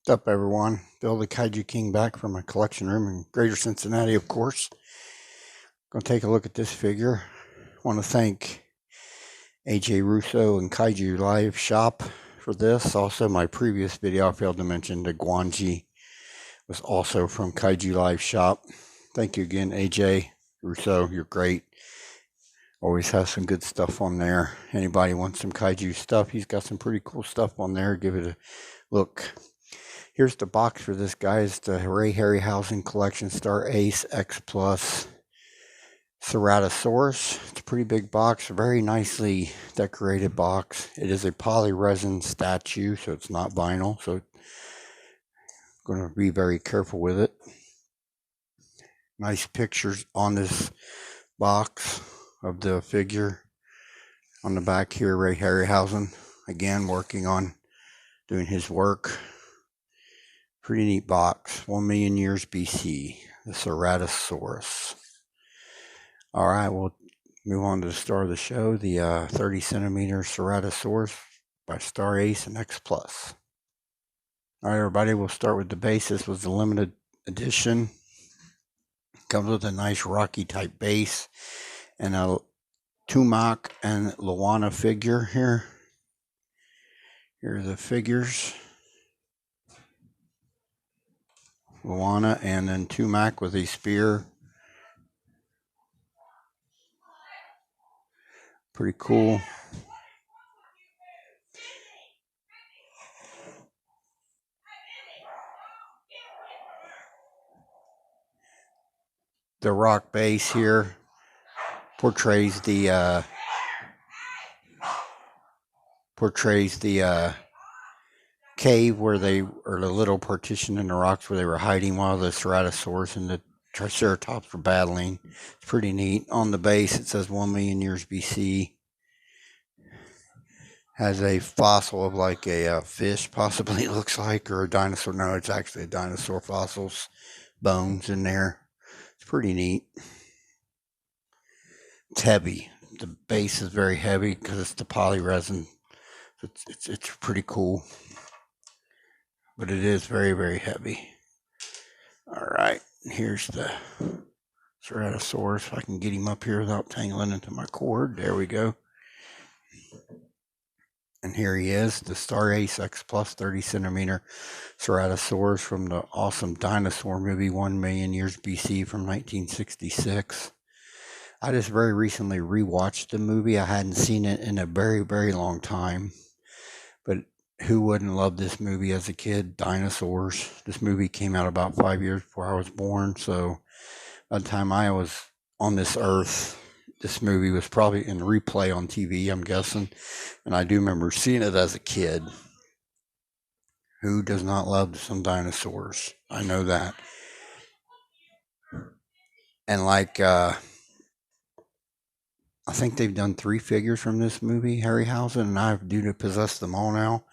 What's up, everyone? Bill the Kaiju King back from my collection room in Greater Cincinnati, of course. Going to take a look at this figure. Want to thank AJ Russo and Kaiju Live Shop for this. Also, my previous video, I failed to mention the Guanji was also from Kaiju Live Shop. Thank you again, AJ Russo. You're great. Always has some good stuff on there. Anybody wants some Kaiju stuff, he's got some pretty cool stuff on there. Give it a look. Here's the box for this, guys. The Ray Harryhausen Collection Star Ace X Plus Ceratosaurus. It's a pretty big box, a very nicely decorated box. It is a polyresin statue, so it's not vinyl, so I'm going to be very careful with it. Nice pictures on this box of the figure. On the back here, Ray Harryhausen, again, working on doing his work. Pretty neat box. 1 million years BC. The Ceratosaurus. All right, we'll move on to the star of the show, the 30 centimeter Ceratosaurus by Star Ace and X Plus. All right, everybody, we'll start with the base. This was the limited edition. Comes with a nice rocky type base and a Tumac and Luana figure here. Here are the figures. Luana and then Tumac with a spear. Pretty cool. The rock base here portrays the cave where they, or the little partition in the rocks where they were hiding while the Ceratosaurus and the Triceratops were battling. It's pretty neat. On the base it says 1 million years BC. Has a fossil of like a fish, possibly it looks like, or a dinosaur. No, it's actually a dinosaur fossil's bones in there. It's pretty neat. It's heavy. The base is very heavy because it's the polyresin. It's pretty cool. But it is very, very heavy. All right, here's the Ceratosaurus. If I can get him up here without tangling into my cord. There we go. And here he is, the Star Ace X Plus 30 centimeter Ceratosaurus from the awesome dinosaur movie 1 million years BC from 1966. I just very recently rewatched the movie. I hadn't seen it in a very, very long time. But who wouldn't love this movie as a kid? Dinosaurs. This movie came out about 5 years before I was born. So by the time I was on this earth, this movie was probably in replay on TV, I'm guessing. And I do remember seeing it as a kid. Who does not love some dinosaurs? I know that. And like, I think they've done 3 figures from this movie, Harryhausen, and I do possess them all now.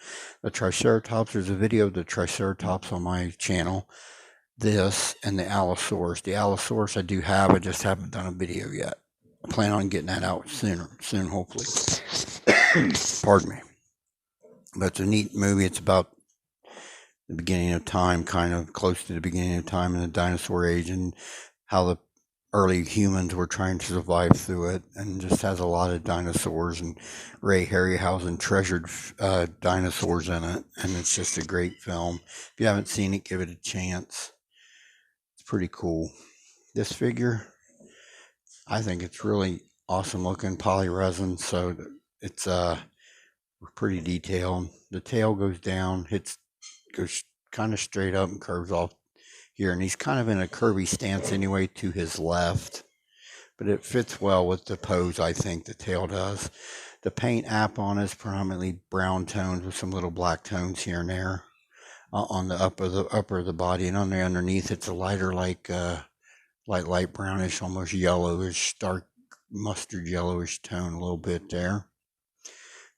The Triceratops, there's a video of the Triceratops on my channel. This and the Allosaurus. The Allosaurus I do have, I just haven't done a video yet. I plan on getting that out soon, hopefully. Pardon me. But it's a neat movie. It's about the beginning of time, kind of close to the beginning of time in the dinosaur age, and how the early humans were trying to survive through it, and just has a lot of dinosaurs, and Ray Harryhausen treasured dinosaurs in it, and it's just a great film. If you haven't seen it, give it a chance. It's pretty cool. This figure, I think it's really awesome looking, polyresin, so it's pretty detailed. The tail goes down, goes kind of straight up and curves off here, and he's kind of in a curvy stance anyway to his left, but it fits well with the pose, I think the tail does. The paint app on it is predominantly brown tones with some little black tones here and there on the upper of the body, and on the underneath it's a lighter, like light brownish, almost yellowish, dark mustard yellowish tone a little bit there.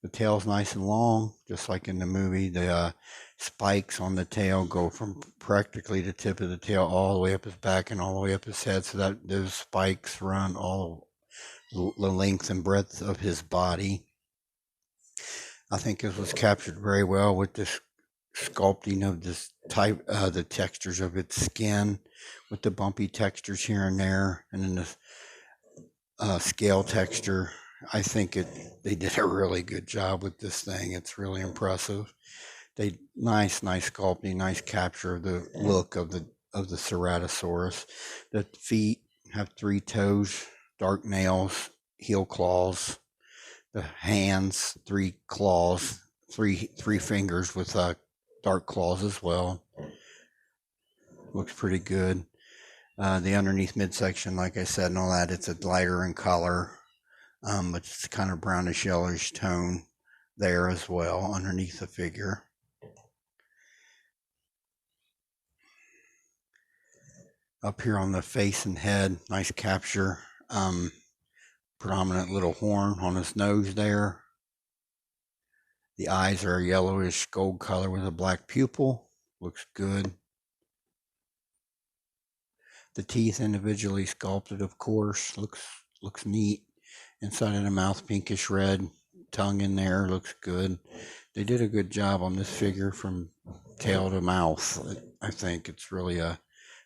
The tail's nice and long, just like in the movie. The spikes on the tail go from practically the tip of the tail all the way up his back and all the way up his head, so that those spikes run all the length and breadth of his body. I think this was captured very well with this sculpting of this type, the textures of its skin with the bumpy textures here and there, and then the scale texture. I think they did a really good job with this thing. It's really impressive. They nice sculpting, nice capture of the look of the Ceratosaurus. The feet have 3 toes, dark nails, heel claws. The hands, 3 claws, three fingers with dark claws as well. Looks pretty good. The underneath midsection, like I said, and all that, it's a lighter in color, but it's kind of brownish yellowish tone there as well underneath the figure. Up here on the face and head, nice capture. Predominant little horn on his nose there. The eyes are a yellowish gold color with a black pupil. Looks good. The teeth individually sculpted, of course. Looks neat. Inside of the mouth, pinkish red. Tongue in there, looks good. They did a good job on this figure from tail to mouth. I think it's really a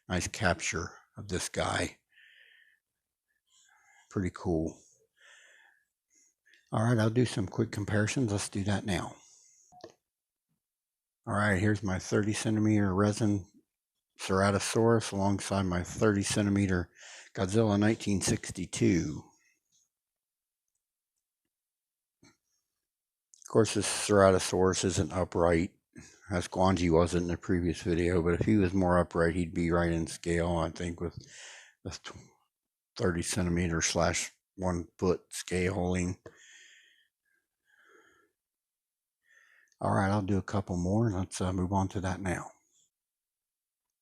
nice capture of this guy. Pretty cool. All right, I'll do some quick comparisons. Let's do that now. All right, here's my 30 centimeter resin Ceratosaurus alongside my 30 centimeter Godzilla 1962. Of course, this Ceratosaurus isn't upright, as Guanji wasn't in the previous video, but if he was more upright, he'd be right in scale, I think, with the 30 centimeter / 1 foot scaling. All right, I'll do a couple more, and let's move on to that now.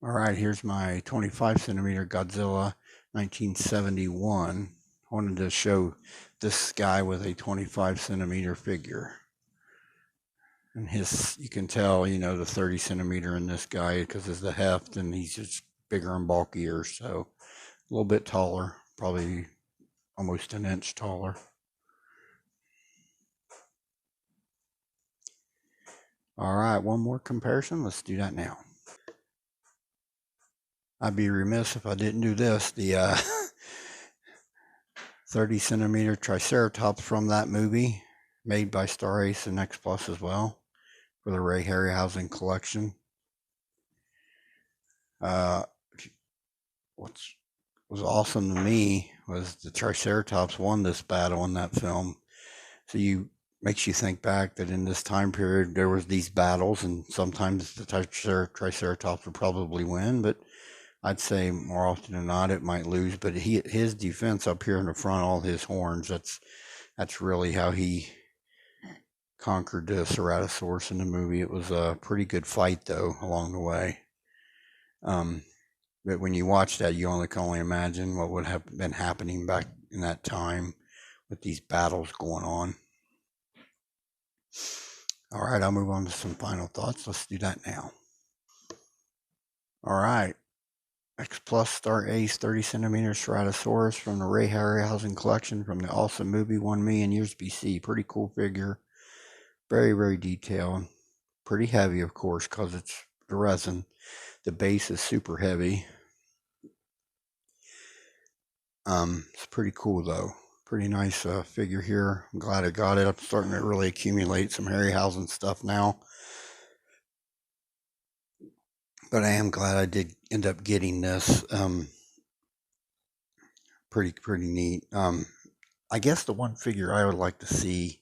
All right, here's my 25 centimeter Godzilla 1971. I wanted to show this guy with a 25 centimeter figure. And you can tell, the 30 centimeter in this guy because of the heft, and he's just bigger and bulkier, so a little bit taller, probably almost an inch taller. All right, one more comparison. Let's do that now. I'd be remiss if I didn't do this. The 30 centimeter Triceratops from that movie, made by Star Ace and X Plus as well, for the Ray Harryhausen collection. What was awesome to me was the Triceratops won this battle in that film. So makes you think back that in this time period there was these battles, and sometimes the Triceratops would probably win, but I'd say more often than not it might lose. But his defense up here in the front, all his horns, that's really how he conquered the Ceratosaurus in the movie. It was a pretty good fight though along the way. But when you watch that, you can only imagine what would have been happening back in that time with these battles going on. All right, I'll move on to some final thoughts. Let's do that now. All right. X Plus Star Ace 30 centimeter Ceratosaurus from the Ray Harryhausen collection from the awesome movie 1 million years BC. Pretty cool figure. Very, very detailed. Pretty heavy, of course, because it's the resin. The base is super heavy. It's pretty cool, though. Pretty nice figure here. I'm glad I got it. I'm starting to really accumulate some Harryhausen stuff now. But I am glad I did end up getting this. Pretty neat. I guess the one figure I would like to see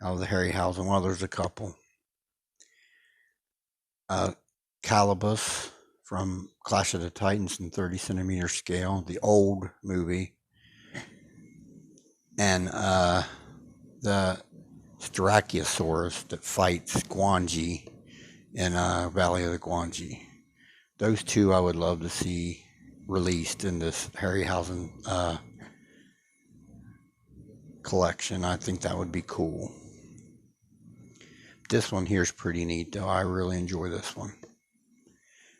out of the Harryhausen, well, there's a couple. Calibus from Clash of the Titans in 30 centimeter scale, the old movie, and the Styracosaurus that fights Guanji in Valley of the Guanji. Those two I would love to see released in this Harryhausen collection. I think that would be cool. This one here is pretty neat, though. I really enjoy this one.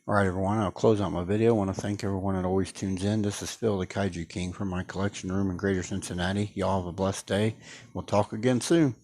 All right, everyone, I'll close out my video. I want to thank everyone that always tunes in. This is Phil, the Kaiju King, from my collection room in Greater Cincinnati. Y'all have a blessed day. We'll talk again soon.